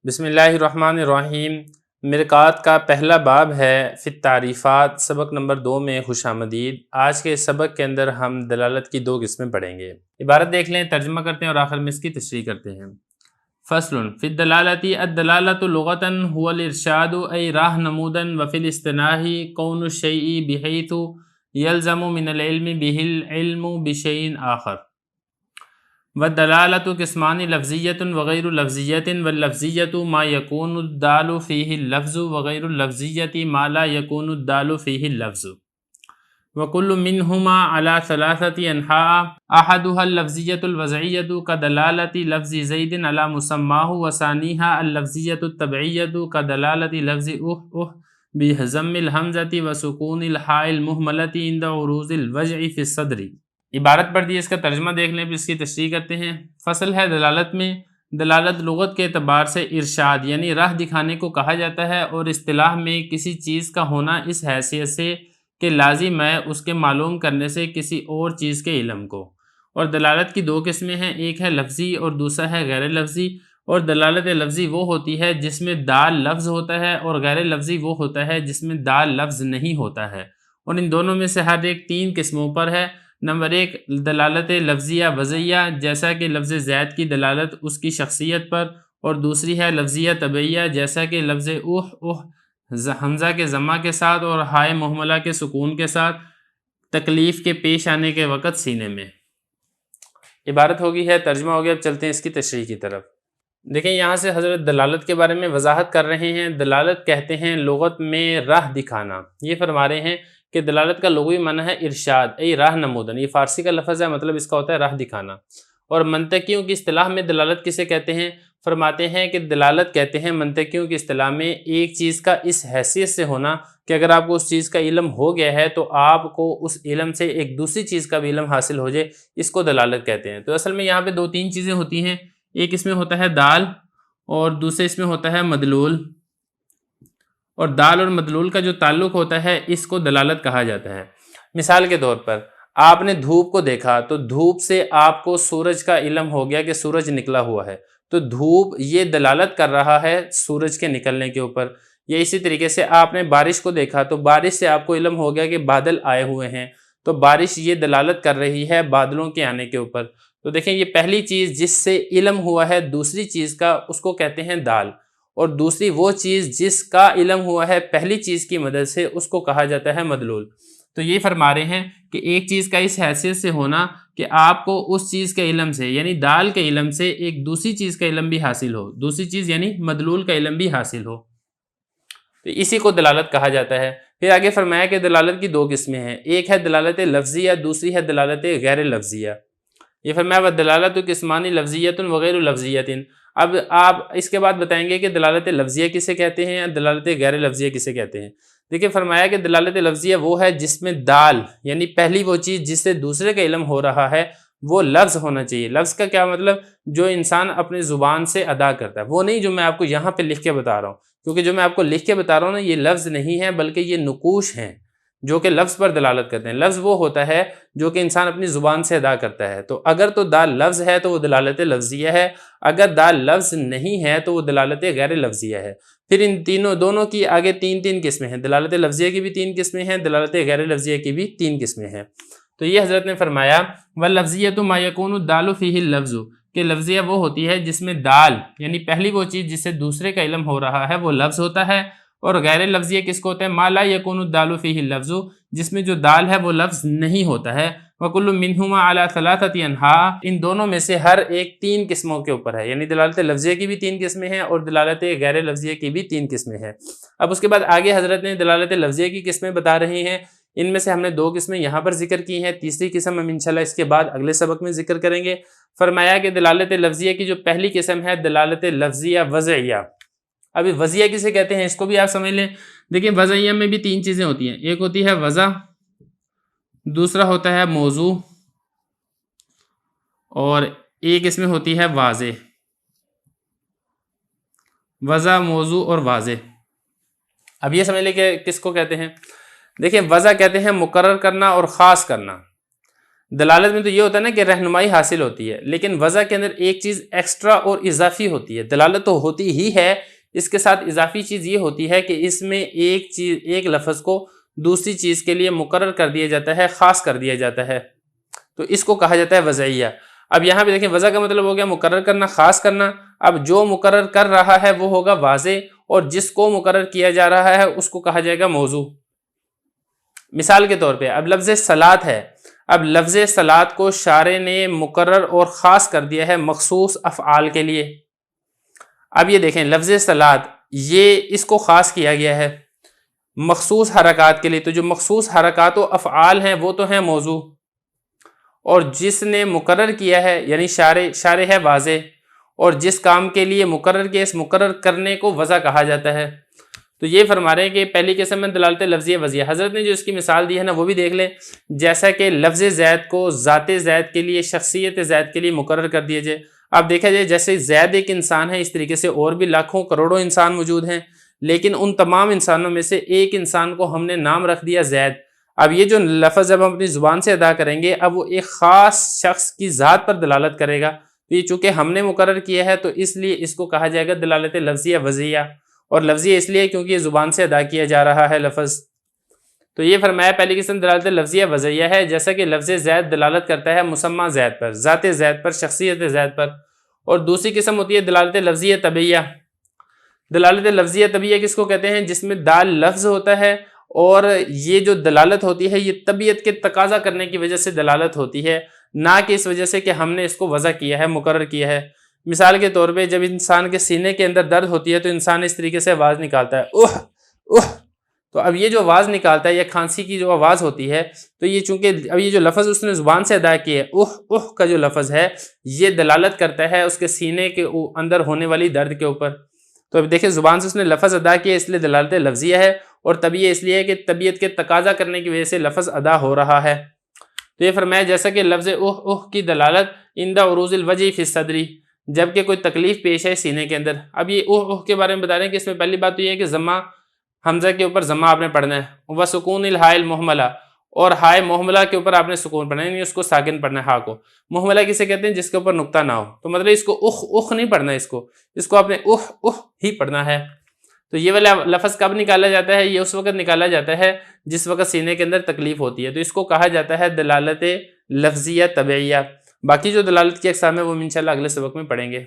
بسم اللہ الرحمن الرحیم۔ مرقات کا پہلا باب ہے فی التعریفات، سبق نمبر 2 میں خوش آمدید۔ آج کے سبق کے اندر ہم دلالت کی 2 قسمیں پڑھیں گے۔ عبارت دیکھ لیں، ترجمہ کرتے ہیں اور آخر میں اس کی تشریح کرتے ہیں۔ فصل فی الدلالۃ، الدلالۃ لغۃً هو الارشاد ای راہ نمودن، وفی الاصطلاح کون الشیء بحیث یلزم من العلم به العلم بشیء آخر۔ والدلالۃ قسمان لفظیۃ وغیر لفظیۃ، واللفظیۃ ما یکون الدال فیہ اللفظ، وغیر اللفظیۃ ما لا یکون الدال فیہ اللفظ، وکل منہما علی ثلاثۃ انحاء، احدها اللفظیۃ الوضعیۃ کدلالۃ لفظ زید علی مسماہ، وثانیہا اللفظیۃ الطبعیۃ کدلالۃ لفظ بضم الحمزۃ وسکون الحاء المہملۃ عند عروض الوجع فی الصدر۔ عبارت پڑھ دی، اس کا ترجمہ دیکھ لیں، پھر اس کی تشریح کرتے ہیں۔ فصل ہے دلالت میں۔ دلالت لغت کے اعتبار سے ارشاد یعنی راہ دکھانے کو کہا جاتا ہے، اور اصطلاح میں کسی چیز کا ہونا اس حیثیت سے کہ لازم ہے اس کے معلوم کرنے سے کسی اور چیز کے علم کو۔ اور دلالت کی 2 قسمیں ہیں، ایک ہے لفظی اور دوسرا ہے غیر لفظی۔ اور دلالت لفظی وہ ہوتی ہے جس میں دال لفظ ہوتا ہے، اور غیر لفظی وہ ہوتا ہے جس میں دال لفظ نہیں ہوتا ہے، اور ان دونوں میں سے ہر ایک 3 قسموں پر ہے۔ نمبر 1 دلالت لفظیہ وضعیہ، جیسا کہ لفظ زید کی دلالت اس کی شخصیت پر، اور دوسری ہے لفظیہ طبعیہ، جیسا کہ لفظ حمزہ کے ضمہ کے ساتھ اور ہائے مہملہ کے سکون کے ساتھ تکلیف کے پیش آنے کے وقت سینے میں۔ عبارت ہوگی ہے، ترجمہ ہو گیا۔ اب چلتے ہیں اس کی تشریح کی طرف۔ دیکھیں، یہاں سے حضرت دلالت کے بارے میں وضاحت کر رہے ہیں۔ دلالت کہتے ہیں لغت میں راہ دکھانا۔ یہ فرما رہے ہیں کہ دلالت کا لغوی معنی ہے ارشاد ای راہ نمودن، یہ فارسی کا لفظ ہے، مطلب اس کا ہوتا ہے راہ دکھانا۔ اور منطقیوں کی اصطلاح میں دلالت کسے کہتے ہیں؟ فرماتے ہیں کہ دلالت کہتے ہیں منطقیوں کی اصطلاح میں ایک چیز کا اس حیثیت سے ہونا کہ اگر آپ کو اس چیز کا علم ہو گیا ہے تو آپ کو اس علم سے ایک دوسری چیز کا بھی علم حاصل ہو جائے، اس کو دلالت کہتے ہیں۔ تو اصل میں یہاں پہ 2-3 چیزیں ہوتی ہیں، ایک اس میں ہوتا ہے دال، اور دوسرے اس میں ہوتا ہے مدلول۔ اور دال اور مدلول کا جو تعلق ہوتا ہے اس کو دلالت کہا جاتا ہے۔ مثال کے طور پر آپ نے دھوپ کو دیکھا تو دھوپ سے آپ کو سورج کا علم ہو گیا کہ سورج نکلا ہوا ہے، تو دھوپ یہ دلالت کر رہا ہے سورج کے نکلنے کے اوپر۔ یا اسی طریقے سے آپ نے بارش کو دیکھا تو بارش سے آپ کو علم ہو گیا کہ بادل آئے ہوئے ہیں، تو بارش یہ دلالت کر رہی ہے بادلوں کے آنے کے اوپر۔ تو دیکھیں، یہ پہلی چیز جس سے علم ہوا ہے دوسری چیز کا، اس کو کہتے ہیں دال، اور دوسری وہ چیز جس کا علم ہوا ہے پہلی چیز کی مدد سے، اس کو کہا جاتا ہے مدلول۔ تو یہ فرما رہے ہیں کہ ایک چیز کا اس حیثیت سے ہونا کہ آپ کو اس چیز کے علم سے یعنی دال کے علم سے ایک دوسری چیز کا علم بھی حاصل ہو، دوسری چیز یعنی مدلول کا علم بھی حاصل ہو، تو اسی کو دلالت کہا جاتا ہے۔ پھر آگے فرمایا کہ دلالت کی 2 قسمیں ہیں، ایک ہے دلالت لفظیہ، دوسری ہے دلالت غیر لفظیہ۔ یہ فرمایا وَالدَّلَالَةُ قِسْمَانِ لَفْظِيَّةٌ وَغَيْرُ لَفْظِيَّةٍ۔ اب آپ اس کے بعد بتائیں گے کہ دلالت لفظیہ کسے کہتے ہیں یا دلالت غیر لفظیہ کسے کہتے ہیں۔ دیکھیں، فرمایا کہ دلالت لفظیہ وہ ہے جس میں دال یعنی پہلی وہ چیز جس سے دوسرے کا علم ہو رہا ہے وہ لفظ ہونا چاہیے۔ لفظ کا کیا مطلب؟ جو انسان اپنے زبان سے ادا کرتا ہے، وہ نہیں جو میں آپ کو یہاں پہ لکھ کے بتا رہا ہوں، کیونکہ جو میں آپ کو لکھ کے بتا رہا ہوں نا، یہ لفظ نہیں ہے بلکہ یہ نقوش ہیں جو کہ لفظ پر دلالت کرتے ہیں۔ لفظ وہ ہوتا ہے جو کہ انسان اپنی زبان سے ادا کرتا ہے، تو اگر تو دال لفظ ہے تو وہ دلالت لفظیہ ہے، اگر دال لفظ نہیں ہے تو وہ دلالت غیر لفظیہ ہے۔ پھر ان دونوں کی آگے 3 قسمیں ہیں، دلالت لفظیہ کی بھی 3 قسمیں ہیں، دلالت غیر لفظیہ کی بھی 3 قسمیں ہیں۔ تو یہ حضرت نے فرمایا وَاللَّفْظِيَّةُ مَا يَكُونُ الدَّالُ فِيهِ اللَّفْظُ، کہ لفظیہ وہ ہوتی ہے جس میں دال یعنی پہلی وہ چیز جس سے دوسرے کا علم ہو رہا ہے وہ لفظ ہوتا ہے، اور غیر لفظیہ کس کو ہوتا ہے؟ مَا لَا يَكُونُ الدَّالُ فِيهِ اللَّفْظُ، جس میں جو دال ہے وہ لفظ نہیں ہوتا ہے۔ وَكُلُّ مِنْهُمَا عَلَى ثَلَاثَةِ أَنْحَاءٍ، ان دونوں میں سے ہر ایک 3 قسموں کے اوپر ہے، یعنی دلالت لفظیہ کی بھی 3 قسمیں ہیں اور دلالت غیر لفظیہ کی بھی 3 قسمیں ہیں۔ اب اس کے بعد آگے حضرت نے دلالت لفظیہ کی قسمیں بتا رہے ہیں، ان میں سے ہم نے 2 قسمیں یہاں پر ذکر کی ہیں، تیسری قسم ہم انشاءاللہ اس کے بعد اگلے سبق میں ذکر کریں گے۔ فرمایا کہ دلالت لفظیہ کی جو پہلی قسم ہے دلالت لفظیہ وضعیہ۔ ابھی وضعیہ کسے کہتے ہیں اس کو بھی آپ سمجھ لیں۔ دیکھیں، وضعیہ میں بھی 3 چیزیں ہوتی ہیں، ایک ہوتی ہے وضع، دوسرا ہوتا ہے موضوع، اور ایک اس میں ہوتی ہے واضح۔ وضع، موضوع اور واضح۔ اب یہ سمجھ لیں کہ کس کو کہتے ہیں۔ دیکھیں، وضع کہتے ہیں مقرر کرنا اور خاص کرنا، دلالت میں تو یہ ہوتا ہے نا کہ رہنمائی حاصل ہوتی ہے، لیکن وضع کے اندر ایک چیز ایکسٹرا اور اضافی ہوتی ہے. دلالت تو ہوتی ہی ہے، اس کے ساتھ اضافی چیز یہ ہوتی ہے کہ اس میں ایک لفظ کو دوسری چیز کے لیے مقرر کر دیا جاتا ہے، خاص کر دیا جاتا ہے، تو اس کو کہا جاتا ہے وضعیہ. اب یہاں پہ دیکھیں وضع کا مطلب ہو گیا مقرر کرنا، خاص کرنا. اب جو مقرر کر رہا ہے وہ ہوگا واضح، اور جس کو مقرر کیا جا رہا ہے اس کو کہا جائے گا موضوع. مثال کے طور پہ اب لفظ صلاۃ ہے، اب لفظ صلاۃ کو شارع نے مقرر اور خاص کر دیا ہے مخصوص افعال کے لیے. اب یہ دیکھیں لفظ صلاۃ یہ اس کو خاص کیا گیا ہے مخصوص حرکات کے لیے، تو جو مخصوص حرکات و افعال ہیں وہ تو ہیں موضوع، اور جس نے مقرر کیا ہے یعنی شارع ہے واضح، اور جس کام کے لیے مقرر کیا اس مقرر کرنے کو وضع کہا جاتا ہے. تو یہ فرما رہے ہیں کہ پہلی قسم میں دلالت لفظیہ وضعیہ. حضرت نے جو اس کی مثال دی ہے نا وہ بھی دیکھ لیں، جیسا کہ لفظ زید کو ذات زید کے لیے، شخصیت زید کے لیے مقرر کر دیا جائے. اب دیکھا جائے جیسے زید ایک انسان ہے، اس طریقے سے اور بھی لاکھوں کروڑوں انسان موجود ہیں، لیکن ان تمام انسانوں میں سے ایک انسان کو ہم نے نام رکھ دیا زید. اب یہ جو لفظ جب ہم اپنی زبان سے ادا کریں گے اب وہ ایک خاص شخص کی ذات پر دلالت کرے گا. تو یہ چونکہ ہم نے مقرر کیا ہے تو اس لیے اس کو کہا جائے گا دلالت لفظیہ وضعیہ. اور لفظیہ اس لیے کیونکہ یہ زبان سے ادا کیا جا رہا ہے لفظ. تو یہ فرمایا پہلی قسم دلالت لفظیہ وضعیہ ہے، جیسا کہ لفظ زید دلالت کرتا ہے مسمى زید پر، ذات زید پر، شخصیت زید پر. اور دوسری قسم ہوتی ہے دلالت لفظیہ طبعیہ. دلالت لفظیہ طبعیہ کس کو کہتے ہیں؟ جس میں دال لفظ ہوتا ہے اور یہ جو دلالت ہوتی ہے یہ طبیعت کے تقاضا کرنے کی وجہ سے دلالت ہوتی ہے، نہ کہ اس وجہ سے کہ ہم نے اس کو وضع کیا ہے، مقرر کیا ہے. مثال کے طور پہ جب انسان کے سینے کے اندر درد ہوتی ہے تو انسان اس طریقے سے آواز نکالتا ہے اوہ اوہ. تو اب یہ جو آواز نکالتا ہے یا کھانسی کی جو آواز ہوتی ہے تو یہ چونکہ اب یہ جو لفظ اس نے زبان سے ادا کیا ہے اوہ اوہ کا جو لفظ ہے یہ دلالت کرتا ہے اس کے سینے کے اندر ہونے والی درد کے اوپر. تو اب دیکھیں زبان سے اس نے لفظ ادا کیا اس لیے دلالت لفظیہ ہے، اور طبیعہ اس لیے ہے کہ طبیعت کے تقاضا کرنے کی وجہ سے لفظ ادا ہو رہا ہے. تو یہ فرمایا جیسا کہ لفظ اوہ اوہ کی دلالت عند عروض الوجع فی الصدر، جبکہ کوئی تکلیف پیش ہے سینے کے اندر. اب یہ اوہ اوہ کے بارے میں بتا رہے ہیں کہ اس میں پہلی بات تو یہ ہے کہ ضمہ حمزہ کے اوپر ضمہ آپ نے پڑھنا ہے، وسکون الہاء المہملہ، اور ہائے محملہ کے اوپر آپ نے سکون پڑھنا ہے، یعنی اس کو ساکن پڑھنا ہے ہا کو. محملہ کسے کہتے ہیں؟ جس کے اوپر نقطہ نہ ہو. تو مطلب اس کو اخ اخ نہیں پڑھنا، اس کو آپ نے اوہ اوہ ہی پڑھنا ہے. تو یہ والا لفظ کب نکالا جاتا ہے؟ یہ اس وقت نکالا جاتا ہے جس وقت سینے کے اندر تکلیف ہوتی ہے، تو اس کو کہا جاتا ہے دلالت لفظیہ طبعیہ. باقی جو دلالت کی اقسام ہے وہ انشاءاللہ اگلے سبق میں پڑھیں گے.